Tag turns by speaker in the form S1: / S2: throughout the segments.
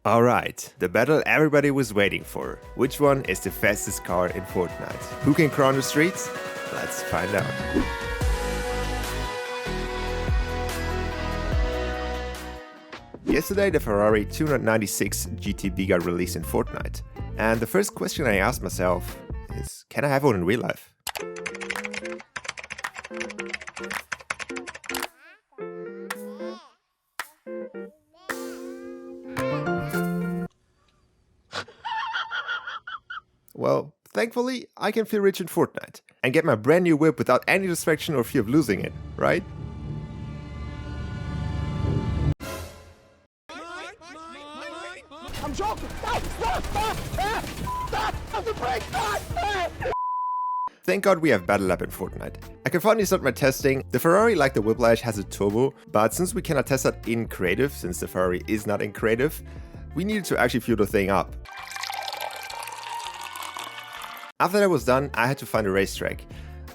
S1: Alright, the battle everybody was waiting for. Which one is the fastest car in Fortnite? Who can crown the streets? Let's find out. Yesterday the Ferrari 296 GTB got released in Fortnite. And the first question I asked myself is, can I have one in real life? Well, thankfully, I can feel rich in Fortnite and get my brand new whip without any distraction or fear of losing it, right?
S2: I'm joking! Stop the brake!
S1: Thank God we have Battle Lab in Fortnite. I can finally start my testing. The Ferrari, like the Whiplash, has a turbo, but since we cannot test that in creative, since the Ferrari is not in creative, we needed to actually fuel the thing up. After that was done, I had to find a racetrack.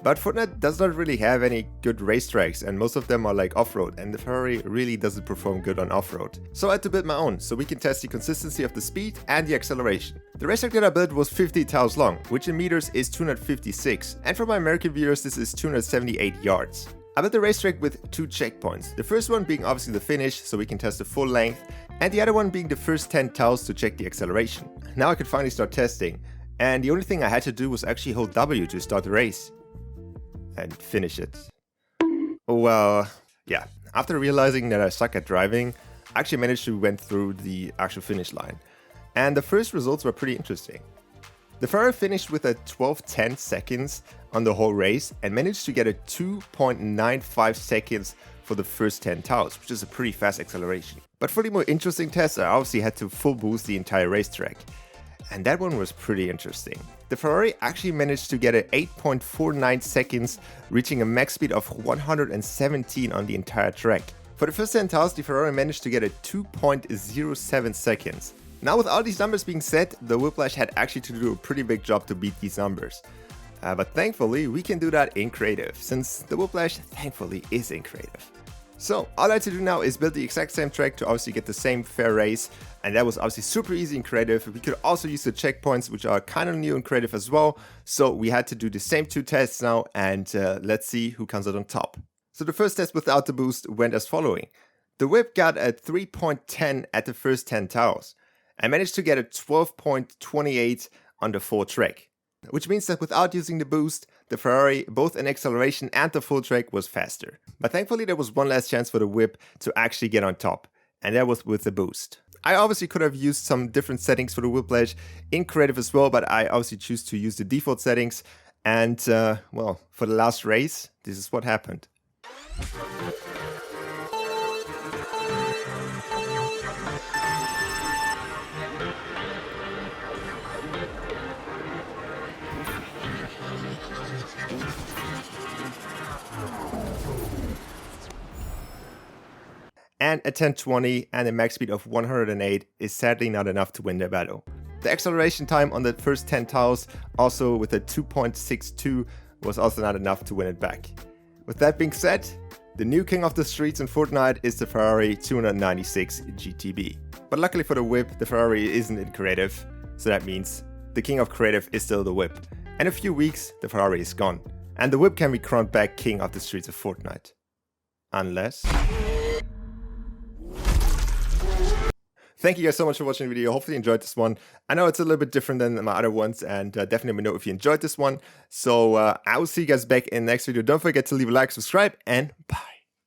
S1: But Fortnite does not really have any good racetracks, and most of them are like off-road, and the Ferrari really doesn't perform good on off-road. So I had to build my own, so we can test the consistency of the speed and the acceleration. The racetrack that I built was 50 tiles long, which in meters is 256, and for my American viewers this is 278 yards. I built the racetrack with two checkpoints, the first one being obviously the finish, so we can test the full length, and the other one being the first 10 tiles to check the acceleration. Now I could finally start testing, and the only thing I had to do was actually hold W to start the race. And finish it. Well, yeah, after realizing that I suck at driving, I actually managed to went through the actual finish line. And the first results were pretty interesting. The Ferrari finished with a 12:10 seconds on the whole race and managed to get a 2.95 seconds for the first 10 tiles, which is a pretty fast acceleration. But for the more interesting test, I obviously had to full boost the entire racetrack. And that one was pretty interesting. The Ferrari actually managed to get an 8.49 seconds, reaching a max speed of 117 on the entire track. For the first 10 tiles, the Ferrari managed to get a 2.07 seconds. Now with all these numbers being said, the Whiplash had actually to do a pretty big job to beat these numbers. But thankfully, we can do that in creative, since the Whiplash thankfully is in creative. So all I had to do now is build the exact same track to obviously get the same fair race, and that was obviously super easy in creative. We could also use the checkpoints, which are kind of new in creative as well, so we had to do the same two tests now, and let's see who comes out on top. So the first test without the boost went as following. The whip got a 3.10 at the first 10 tiles. I managed to get a 12.28 on the full track, which means that without using the boost, the Ferrari, both in acceleration and the full track, was faster. But thankfully there was one last chance for the whip to actually get on top, and that was with the boost. I obviously could have used some different settings for the Whiplash in creative as well, but I obviously choose to use the default settings, and well, for the last race, this is what happened. And a 1020 and a max speed of 108 is sadly not enough to win the battle. The acceleration time on the first 10 tiles, also with a 2.62, was also not enough to win it back. With that being said, the new king of the streets in Fortnite is the Ferrari 296 GTB. But luckily for the whip, the Ferrari isn't in creative, so that means the king of creative is still the whip. In a few weeks, the Ferrari is gone, and the whip can be crowned back king of the streets of Fortnite. Unless... Thank you guys so much for watching the video. Hopefully you enjoyed this one. I know it's a little bit different than my other ones, and definitely let me know if you enjoyed this one. So I will see you guys back in the next video. Don't forget to leave a like, subscribe, and bye.